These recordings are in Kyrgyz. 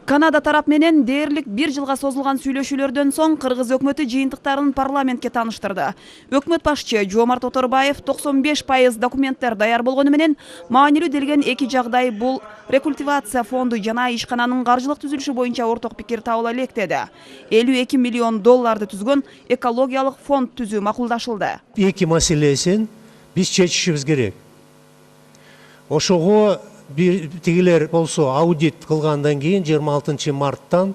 Канада тарап менен дээрлик 1 жылга созулган сүйлөшүүлөрдөн соң Кыргыз өкмөтү жыйынтыктарын парламентке тааныштырды. Өкмөт башчы Жомарт Оторбаев 95% документтер даяр болгону менен маанилүү делген эки жагдай бул рекультивация фонду жана ишкананын каржылык түзүлүшү боюнча орток пикир табыла электеди. 52 миллион долларды түзгөн экологиялык фонд түзүү макулдашылды. Эки маселесин биз чечишибиз керек. Ошого тигилер болсо аудит кылгандан кийин 26 марттан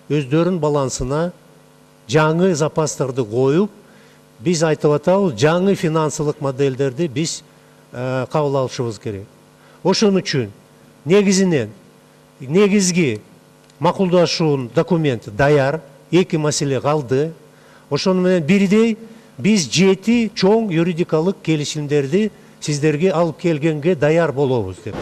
өздөрүнүн балансына жаңы запастарды коюп, биз айтып атабыз, жаңы финансылык модельдерди биз кабыл алышыбыз керек. Ошон үчүн негизги макулдашуунун документи даяр, эки маселе калды. Ошону менен бирдей биз 7 чоң юридикалык келишимдерди сиздерге алып келгенге даяр болобуз деп.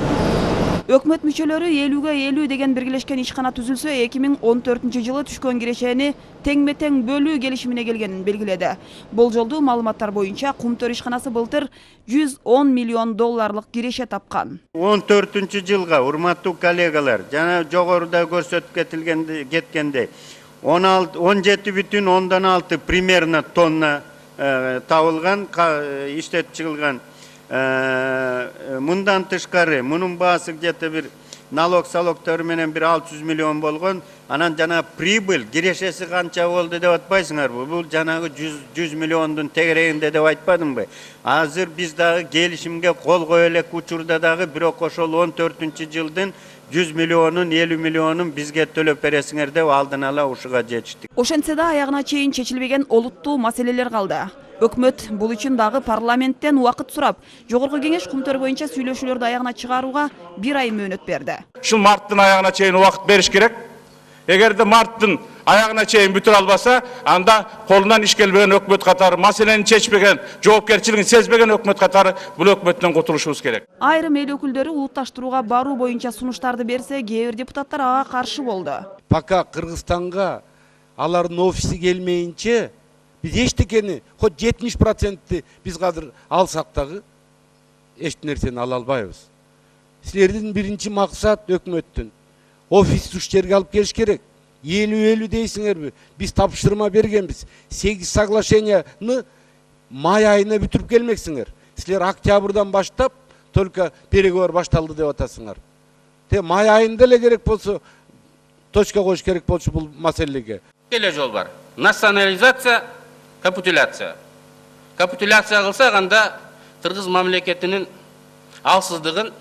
Өкмөт мүчөлөрү 50-50 деген биргелешкен ишкана түзүлсө 2014 жылы түшкөн кирешени теңме-тең бөлүү келишимине келгенин белгиледи. Болжолдуу маалыматтар боюнча Кумтөр ишканасы былтыр 110 миллион долларлык киреше тапкан. 14 жылга урматтуу коллегалар, жана жогоруда көрсөтүп кеткендей 17,6 примерно тонна табылган, иштеп чыгылган. Мындан тышкары, мунун баасы где-то бир налог-салогтору менен бир 600 миллион болгон. Анан жана прибыль, кирешеси канча болду деп атпайсыңарбы? Бул жанагы 100 миллиондун тегерегинде деп айтпадымбы? Азыр биз дагы келишимге кол кое элек учурда дагы, бирок ошол 14 жылдын 100 миллионун, 50 миллионун бизге төлөп бересиңер деп алдын ала ушуга жетиштик. Ошентсе да аягына чейин чечилбеген олуттуу маселелер калды. Өкмөт бул үчүн дагы парламенттен убакыт сурап, жогорку кеңеш Кумтөр боюнча сүйлөшүүлөрдү аягына чыгарууга 1 ай мөөнөт берди. Ушул марттын аягына чейин убакыт бериш керек. Эгерде марттын аягына чейин бүтүрө албаса, анда колунан иш келбеген өкмөт катары, маселени чечпеген, жоопкерчилигин сезбеген өкмөт катары бул өкмөттөн кутулушубуз керек. Айрым эл өкүлдөрү улутташтырууга баруу боюнча сунуштарды берсе, кээ бир депутаттар ага каршы болду. Пока Кыргызстанга алардын офиси келмейинче biz eştekeni, hot 70%'ti biz kadar alsak dagı eşit nerseni alalbayız. Sizlerden birinci maksat ökmöttün. Ofis tuşlarga alıp geliş gerek. 50-50 deysinger mi? Biz tapıştırma bergenbiz. 8 соглашенияны may ayına bütürüp gelmeksinger. Sizler oktyabrdan başlap только переговор baştaldı деп atasınlar. May ayında ele gerek bolsa точка koyuş gerek bolsa bu meselege. Келе жол бар. Национализация, капитуляция. Капитуляция кылсак анда Кыргыз мамлекетинин алсыздыгын,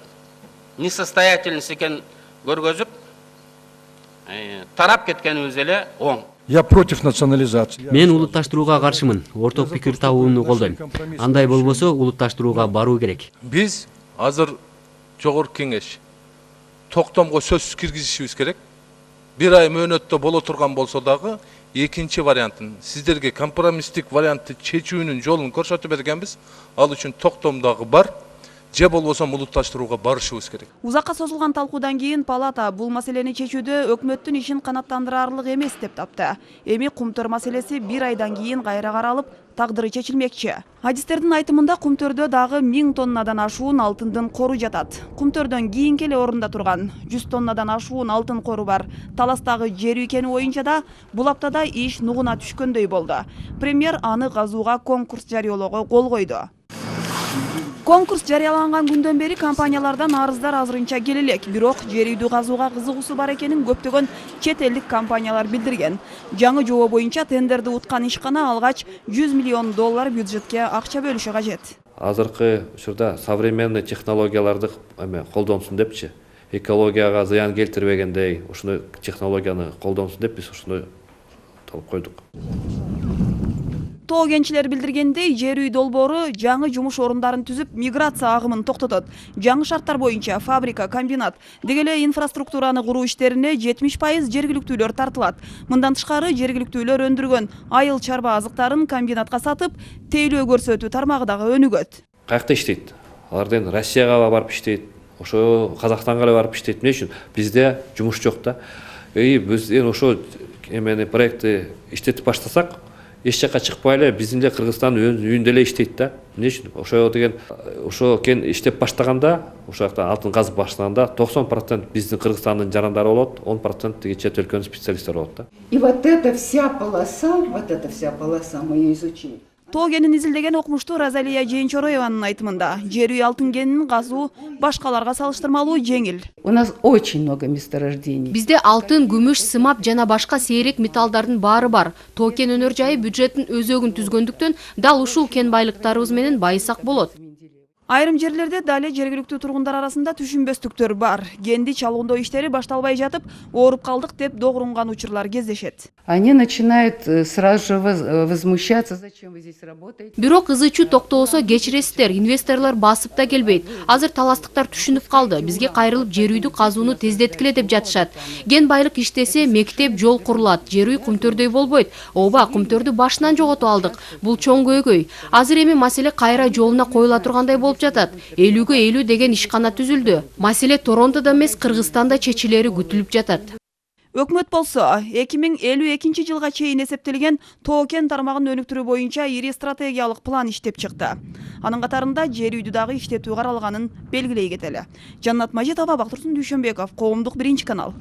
несостоятельность экенин көргөзүп, тарап кеткенибиз эле оң. Я против национализации. Мен улутташтырууга каршымын. Орток пикир табууну колдойм. Андай болбосо улутташтырууга баруу керек. Биз азыр жогорку кеңеш токтомго сөзсүз киргизишибиз керек. 1 ай мөөнөттө боло турган болсо дагы экинчи вариантын, сиздерге компромисстик вариантты чечүүнүн жолун көрсөтүп бергенбиз. Ал үчүн токтомдагы бар, же болбосо улутташтырууга барышыбыз керек. Узакка созулган талкуудан кийин палата бул маселени чечүүдө өкмөттүн ишин канааттандырарлык эмес деп тапты. Эми Кумтөр маселеси 1 айдан кийин кайра каралып, тагдыры чечилмекчи. Адистердин айтымында Кумтөрдө дагы 1000 тоннадан ашуун алтындын кору жатат. Кумтөрдөн кийинки эле орунда турган 100 тоннадан ашуун алтын кору бар Таластагы жер үйкени боюнча да бул аптада иш нугуна түшкөндөй болду. Премьер аны казууга конкурс жарыялоого кол койду. Конкурс жарыяланган күндөн бери компаниялардан арыздар азырынча келелек, бирок жер үйдү казууга кызыгуусу бар экенин көптөгөн чет элдик компаниялар билдирген. Жаңы жобо боюнча тендерди уткан ишкана алгач 100 миллион доллар бюджетке акча бөлүшү кажет. Азыркы учурда современный технологияларды колдонсун депчи, экологияга зыян келтирбегендей ушуну технологияны колдонсун деп биз ушуну талап койдук. Тоо кенчилер билдиргендей, жер үй долбоору жаңы жумуш орундарын түзүп, миграция агымын токтотот. Жаңы шарттар боюнча фабрика, комбинат, дегеле инфраструктураны куруу иштерине 70% жергиликтүүлөр тартылат. Мындан тышкары жергиликтүүлөр өндүргөн айыл чарба азыктарын комбинатка сатып, тейлөө көрсөтүү тармагы дагы өнүгөт. Каякта иштейт? Алардын Россияга барып иштейт, ошо Казакстанга эле барып иштейт. Эмне үчүн? Бизде жумуш жок да. Биз ошо эмени проектти иштетип баштасак, эч жакка чыкпай эле биздин эле Кыргызстандын үйүндө эле иштейт да. Эмне үчүн? Ошо деген ошо кен иштеп баштаганда, ошол жакта алтын казып баштаганда 90% биздин Кыргызстандын жарандары болот, 10% тиги чет өлкөнүн специалисттери болот да. И вот эта вся полоса мы ее изучили. Тоо кенин изилдеген окумуштуу Розалия Жээнчороеванын айтымында, жер үй алтын кенин казуу башкаларга салыштырмалуу жеңил. У нас очень много месторождений. Бизде алтын, күмүш, сымап жана башка сейрек металлдардын баары бар. Тоо кен өнөр жайы бюджеттин өзөгүн түзгөндүктөн дал ушул кен байлыктарыбыз менен байысак болот. Айрым жерлерде дале жергиликтүү тургундар арасында түшүнбөстүктөр бар. Кенди чалгындоо иштери башталбай жатып, ооруп калдык деп догрунган учурлар кездешет. Они начинают сразу же возмущаться, зачем вы здесь работаете. Бирок ызы чуу токтоосо кечиресиздер, инвесторлор басып да келбейт. Азыр таластыктар түшүнүп калды. Бизге кайрылып жер үйдү казууну тездеткиле деп жатышат. Кен байлык иштесе, мектеп, жол курулат. Жер үй кумтөрдөй болбойт. Ооба, кумтөрдү башынан жоготуп алдык. Бул чоң көйгөй. Азыр эми маселе кайра жолуна коюла тургандай болуп жатат. 50-ге 50 деген ишкана түзүлдү. Маселе Торонтодо эмес, Кыргызстанда чечилери күтүлүп жатат. Өкмөт болсо 2052 жылга чейин эсептелген тоо кен тармагын өнүктүрүү боюнча ири стратегиялык план иштеп чыкты. Анын катарында жер үйдү дагы иштетүү каралганын белгилей кетели. Жаннат Мажитова, Бактурсун Дүйшөнбеков, Коомдук 1 канал.